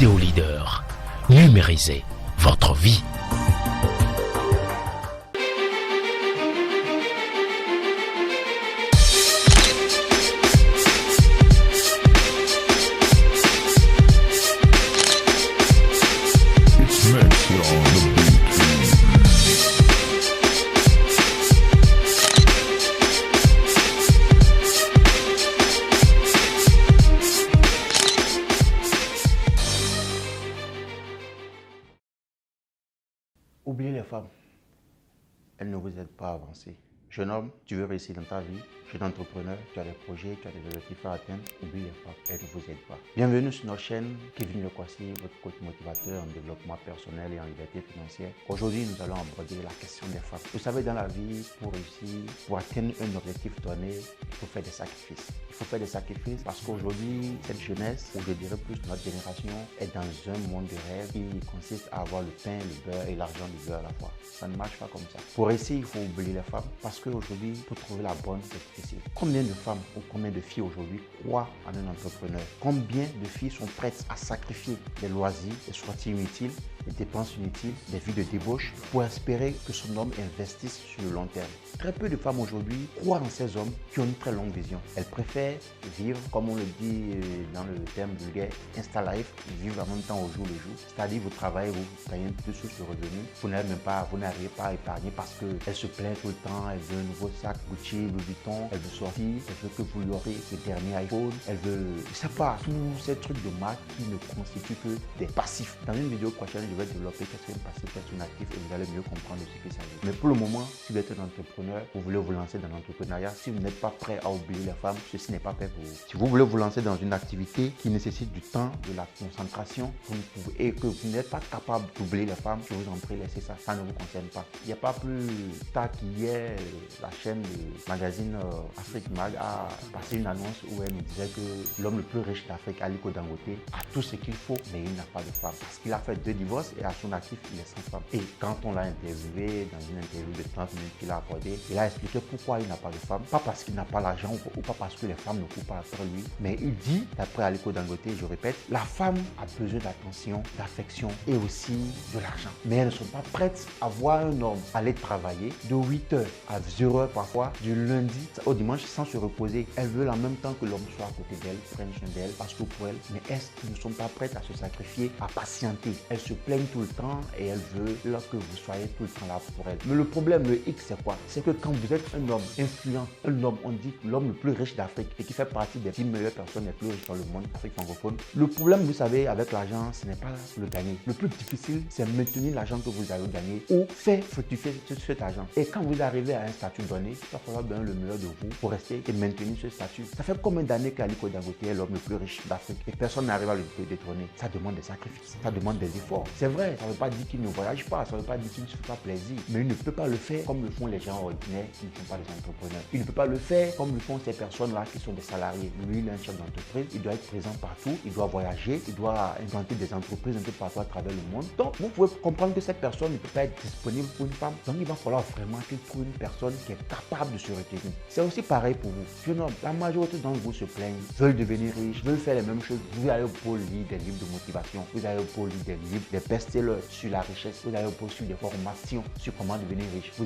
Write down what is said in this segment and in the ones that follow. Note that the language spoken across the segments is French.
Vidéo Leader. Numérisez votre vie. Oubliez les femmes, elles ne vous aident pas à avancer. Jeune homme, tu veux réussir dans ta vie, jeune entrepreneur, tu as des projets, tu as des objectifs à atteindre, oublie les femmes, elles ne vous aident pas. Bienvenue sur notre chaîne, Kevin Lekwasi, votre coach motivateur en développement personnel et en liberté financière. Aujourd'hui, nous allons aborder la question des femmes. Vous savez, dans la vie, pour réussir, pour atteindre un objectif donné, il faut faire des sacrifices. Il faut faire des sacrifices parce qu'aujourd'hui, cette jeunesse, ou je dirais plus notre génération, est dans un monde de rêve qui consiste à avoir le pain, le beurre et l'argent du beurre à la fois. Ça ne marche pas comme ça. Pour réussir, il faut oublier les femmes parce qu'aujourd'hui, pour trouver la bonne, c'est difficile. Combien de femmes ou combien de filles aujourd'hui croient en un entrepreneur? Combien de filles sont prêtes à sacrifier des loisirs, des sorties inutiles, des dépenses inutiles, des vies de débauche pour espérer que son homme investisse sur le long terme? Très peu de femmes aujourd'hui croient en ces hommes qui ont une très longue vision. Elles préfèrent vivre, comme on le dit dans le terme vulgaire, Insta Life, vivre en même temps au jour le jour. C'est-à-dire vous travaillez, vous gagnez un peu source de revenus, vous n'arrivez pas à épargner parce qu'elle se plaint tout le temps, elle veut un nouveau sac Gucci, Louis Vuitton, elle veut sortir, elle veut que vous lui aurez le dernier iPhone, elle veut, je sais pas, tous ces trucs de marque qui ne constituent que des passifs. Dans une vidéo prochaine, je vais développer qu'est-ce qu'un passif, qu'est-ce qu'un actif et vous allez mieux comprendre ce qu'il s'agit. Mais pour le moment, si vous êtes un entrepreneur, vous voulez vous lancer dans l'entrepreneuriat, si vous n'êtes pas prêt à oublier les femmes, ceci n'est pas fait pour vous. Si vous voulez vous lancer dans une activité qui nécessite du temps, de la concentration, et que vous n'êtes pas capable d'oublier les femmes, je vous en prie, laissez ça. Ça ne vous concerne pas. Il n'y a pas plus tard qu'hier, la chaîne de magazine Afrique Mag a passé une annonce où elle nous disait que l'homme le plus riche d'Afrique, Aliko Dangote, a tout ce qu'il faut, mais il n'a pas de femme. Parce qu'il a fait 2 divorces et à son actif, il est sans femme. Et quand on l'a interviewé dans une interview de 30 minutes qu'il a accordée, il a expliqué pourquoi il n'a pas de femme. Pas parce qu'il n'a pas l'argent ou pas parce que les femmes ne courent pas après lui, mais il dit, d'après Aliko Dangote, je répète, la femme a besoin d'attention, d'affection et aussi de l'argent. Mais elles ne sont pas prêtes à voir un homme aller travailler de 8h à 0h parfois, du lundi au dimanche sans se reposer. Elles veulent en même temps que l'homme soit à côté d'elle, prenne soin d'elle, passe tout pour elle. Mais est-ce qu'elles ne sont pas prêtes à se sacrifier, à patienter? Elles se plaignent tout le temps et elles veulent que vous soyez tout le temps là pour elles. Mais le problème, le X, c'est quoi? C'est que quand vous êtes un homme influent, un homme, on dit l'homme le plus riche d'Afrique et qui fait partie des 10 meilleures personnes les plus riches dans le monde, Afrique francophone. Le problème, vous savez, avec l'argent, ce n'est pas le gagner. Le plus difficile, c'est maintenir l'argent que vous avez gagné ou faire fructifier cet argent. Et quand vous arrivez à un statut donné, il va falloir donner le meilleur de vous pour rester et maintenir ce statut. Ça fait combien d'années qu'Aliko Dangote est l'homme le plus riche d'Afrique et personne n'arrive à le détrôner? Ça demande des sacrifices, ça demande des efforts. C'est vrai, ça ne veut pas dire qu'il ne voyage pas, ça ne veut pas dire qu'il ne se fait pas plaisir, mais il ne peut pas le faire comme le font les gens ordinaires qui ne sont pas des entrepreneurs. Il ne peut pas le faire comme le font ces personnes-là qui sont des salariés. Lui, il est un chef d'entreprise, il doit être présent partout, il doit voyager, il doit inventer des entreprises un peu partout à travers le monde. Donc, vous pouvez comprendre que cette personne ne peut pas être disponible pour une femme. Donc, il va falloir vraiment qu'il trouve une personne qui est capable de se retenir. C'est aussi pareil pour vous. Jeune homme, la majorité d'entre vous se plaignent, veulent devenir riches, veulent faire les mêmes choses. Vous allez pour lire des livres de motivation, vous allez pour lire des livres, des best-sellers sur la richesse, vous allez pour suivre des formations sur comment devenir riche. Vous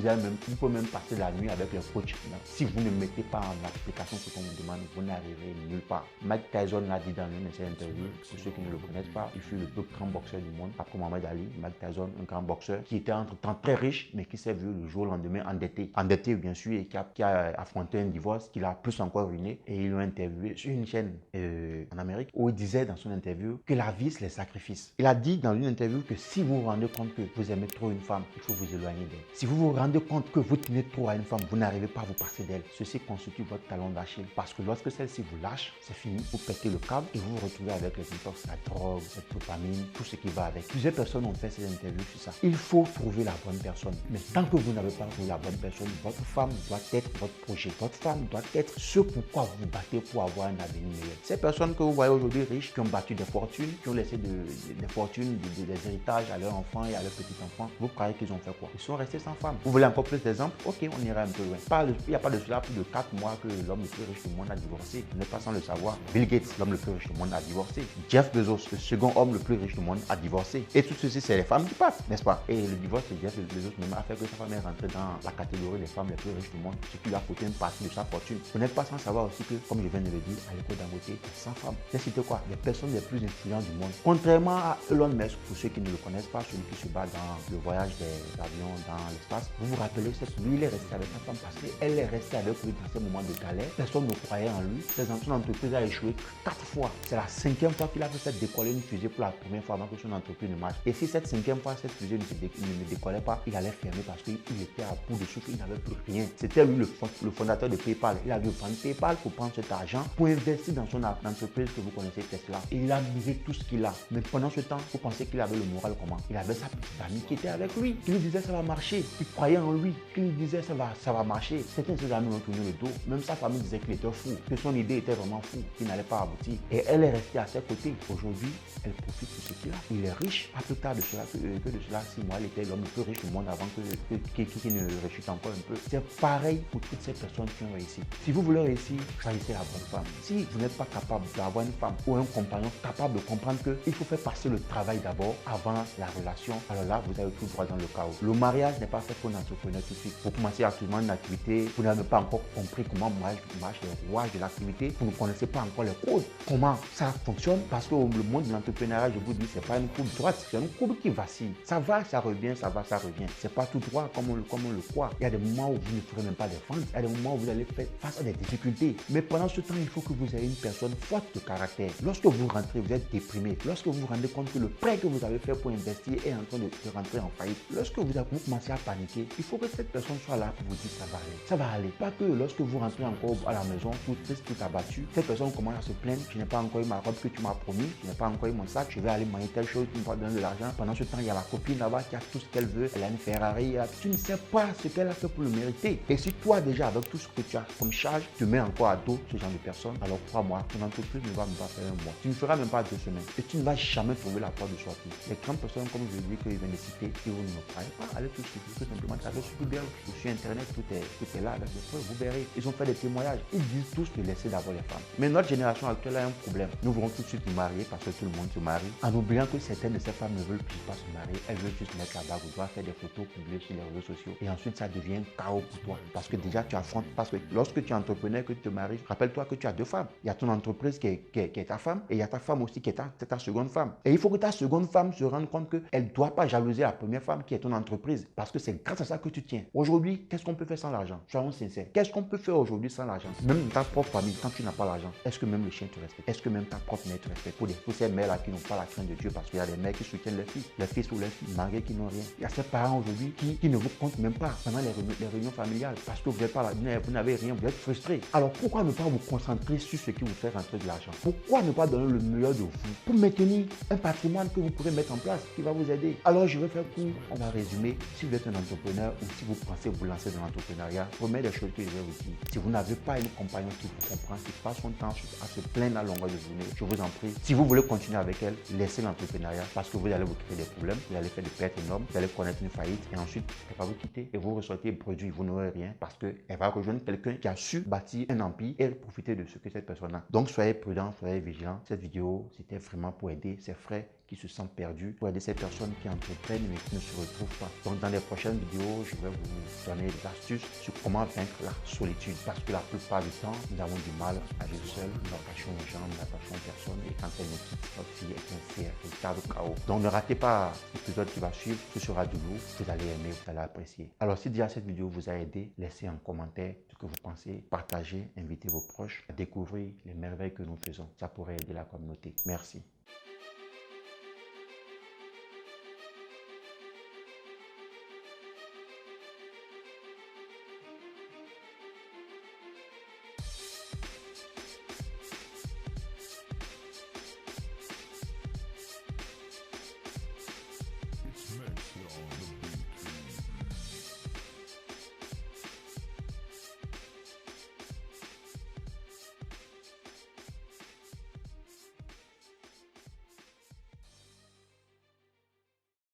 pouvez même passer la nuit avec les coachs. Si vous ne mettez pas en application ce qu'on vous demande, vous n'arriverez nulle part. Mike Tyson l'a dit dans une de ses interviews. Pour ceux qui ne le connaissent pas, il fut le plus grand boxeur du monde après Mohamed Ali. Mike Tyson, un grand boxeur qui était entre-temps très riche, mais qui s'est vu le jour au lendemain endetté. Endetté bien sûr, et qui a affronté un divorce, qui l'a plus encore ruiné. Et ils l'ont interviewé sur une chaîne en Amérique où il disait dans son interview que la vie c'est les sacrifices. Il a dit dans une interview que si vous vous rendez compte que vous aimez trop une femme, il faut vous éloigner d'elle. Si vous vous rendez compte que vous tenez trop à une femme, vous n'arrivez pas à vous passer d'elle. Ceci constitue votre talon d'Achille. Parce que lorsque celle-ci vous lâche, c'est fini. Vous pétez le câble et vous vous retrouvez avec les intox, la drogue, la dopamine, tout ce qui va avec. Plusieurs personnes ont fait ces interviews sur ça. Il faut trouver la bonne personne. Mais tant que vous n'avez pas trouvé la bonne personne, votre femme doit être votre projet. Votre femme doit être ce pourquoi vous vous battez pour avoir un avenir meilleur. Ces personnes que vous voyez aujourd'hui riches, qui ont battu des fortunes, qui ont laissé des fortunes, des héritages à leurs enfants et à leurs petits-enfants, vous croyez qu'ils ont fait quoi? Ils sont restés sans femme. Vous voulez encore plus d'exemples? Ok, on ira un peu loin. Il n'y a pas de cela plus de 4 mois que l'homme le plus riche du monde a divorcé. Vous n'êtes pas sans le savoir. Bill Gates, l'homme le plus riche du monde, a divorcé. Jeff Bezos, le second homme le plus riche du monde, a divorcé. Et tout ceci, c'est les femmes qui passent, n'est-ce pas? Et le divorce de Jeff Bezos même a fait que sa femme est rentrée dans la catégorie des femmes les plus riches du monde, ce qui lui a coûté une partie de sa fortune. Vous n'êtes pas sans savoir aussi que, comme je viens de le dire, à l'école Dangote, 100 femmes. J'ai cité quoi? Les personnes les plus influentes du monde. Contrairement à Elon Musk, pour ceux qui ne le connaissent pas, celui qui se bat dans le voyage des avions dans l'espace, vous vous rappelez, lui, il est resté avec sa femme parce qu'elle est restée avec lui dans ces moments de galère. Personne ne croyait en lui. Son entreprise a échoué 4 fois. C'est la 5e fois qu'il a fait décoller une fusée pour la première fois avant que son entreprise ne marche. Et si cette 5e fois, cette fusée ne décollait pas, il allait fermer parce qu'il était à bout de souffle, il n'avait plus rien. C'était lui le fondateur de PayPal. Il a dû prendre PayPal pour prendre cet argent pour investir dans son entreprise que vous connaissez, Tesla. Et il a misé tout ce qu'il a. Mais pendant ce temps, vous pensez qu'il avait le moral comment? Il avait sa petite amie qui était avec lui, qui lui disait ça va marcher, qui croyait en lui, qui lui disait ça va marcher. Certains de ses amis ont tourné le dos. Même sa famille disait qu'il était fou, que son idée était vraiment fou, qu'il n'allait pas aboutir. Et elle est restée à ses côtés. Aujourd'hui, elle profite de ce qu'il a. Il est riche. Pas plus tard de cela que de cela 6 mois, il était l'homme le plus riche du monde avant qu'il ne réussisse encore un peu. C'est pareil pour toutes ces personnes qui ont réussi. Si vous voulez réussir, choisissez la bonne femme. Si vous n'êtes pas capable d'avoir une femme ou un compagnon capable de comprendre qu'il faut faire passer le travail d'abord avant la relation, alors là, vous avez tout droit dans le chaos. Le mariage n'est pas fait pour un entrepreneur tout de suite. Vous commencez actuellement une activité, vous n'avez pas encore compris comment marche les rouages de l'activité, vous ne connaissez pas encore les codes, comment ça fonctionne, parce que le monde de l'entrepreneuriat, je vous dis, c'est pas une courbe droite, c'est une courbe qui vacille. Ça va, ça revient, ça va, ça revient. C'est pas tout droit comme on le croit. Il y a des moments où vous ne pourrez même pas défendre, il y a des moments où vous allez faire face à des difficultés. Mais pendant ce temps, il faut que vous ayez une personne forte de caractère. Lorsque vous rentrez, vous êtes déprimé. Lorsque vous vous rendez compte que le prêt que vous avez fait pour investir est en train de rentrer en faillite. Lorsque vous commencez à paniquer, il faut que cette personne soit là pour vous dire ça va aller. Ça va aller. Pas que lorsque vous rentrez encore à la maison, tout triste, tout abattu, cette personne commence à se plaindre. Je n'ai pas encore eu ma robe que tu m'as promis. Je n'ai pas encore eu mon sac. Je vais aller manger telle chose. Tu me vas donner de l'argent. Pendant ce temps, il y a la copine là-bas qui a tout ce qu'elle veut. Elle a une Ferrari. Tu ne sais pas ce qu'elle a fait pour le mériter. Et si toi, déjà, avec tout ce que tu as comme charge, tu mets encore à dos ce genre de personnes, alors crois-moi, ton entreprise ne va même pas faire un mois. Tu ne feras même pas 2 semaines. Et tu ne vas jamais trouver la porte de sortie. Les grandes personnes, comme je dis, que je viens de citer, si vous ne me croyez pas, allez tout simplement taper sur Google ou sur Internet, tout est là avec des preuves, vous verrez. Ils ont fait des témoignages. Ils disent tous de laisser d'abord les femmes. Mais notre génération actuelle a un problème. Nous voulons tout de suite nous marier parce que tout le monde se marie, en oubliant que certaines de ces femmes ne veulent plus pas se marier. Elles veulent juste mettre la bague au doigt, faire des photos publiées sur les réseaux sociaux. Et ensuite, ça devient un chaos pour toi. Parce que déjà, tu affrontes. Parce que lorsque tu es entrepreneur, que tu te maries, rappelle-toi que tu as 2 femmes. Il y a ton entreprise qui est ta femme et il y a ta femme aussi qui est ta seconde femme. Et il faut que ta seconde femme se rende compte qu'elle ne doit pas jalouser la première femme qui est ton entreprise. Parce que c'est grâce à ça que tu tiens. Aujourd'hui, qu'est-ce qu'on peut faire sans l'argent? Soyons sincères. Qu'est-ce qu'on peut faire aujourd'hui sans l'argent? Même dans ta propre famille, quand tu n'as pas l'argent, est-ce que même le chien te respecte? Est-ce que même ta propre mère te respecte? Pour ces mères-là qui n'ont pas la crainte de Dieu, parce qu'il y a des mères qui soutiennent les fils ou les filles mariés qui n'ont rien. Il y a ces parents aujourd'hui qui ne vous comptent même pas pendant les réunions familiales parce que vous n'avez rien, vous êtes frustré. Alors pourquoi ne pas vous concentrer sur ce qui vous fait rentrer de l'argent? Pourquoi ne pas donner le meilleur de vous pour maintenir un patrimoine que vous pourrez mettre en place qui va vous aider? Alors je vais faire court, on va résumer. Si vous êtes un entrepreneur ou si vous pensez vous lancer dans l'entrepreneuriat, première des choses que je vais vous dire, si vous n'avez pas une compagnon qui vous comprend, qui passe son temps à se plaindre à longueur de journée, je vous en prie, si vous voulez continuer avec elle, laissez l'entrepreneuriat parce que vous allez vous créer des problèmes, vous allez faire des pertes énormes, vous allez connaître une faillite et ensuite elle va vous quitter et vous ressortez produit, vous n'aurez rien parce qu'elle va rejoindre quelqu'un qui a su bâtir un empire et profiter de ce que cette personne a. Donc soyez prudents, soyez vigilants. Cette vidéo, c'était vraiment pour aider ses frères qui se sentent perdus, pour aider ces personnes qui entreprennent mais qui ne se retrouvent pas. Donc dans les prochaines vidéos, je vais vous donner des astuces sur comment vaincre la solitude. Parce que la plupart du temps, nous avons du mal à vivre seul. Nous attachons aux gens, nous attachons aux personnes. Et quand elles nous quittent, notre vie est un véritable chaos. Donc ne ratez pas l'épisode qui va suivre. Ce sera du lourd. Vous allez aimer, vous allez apprécier. Alors si déjà cette vidéo vous a aidé, laissez un commentaire ce que vous pensez. Partagez, invitez vos proches à découvrir les merveilles que nous faisons. Ça pourrait aider la communauté. Merci.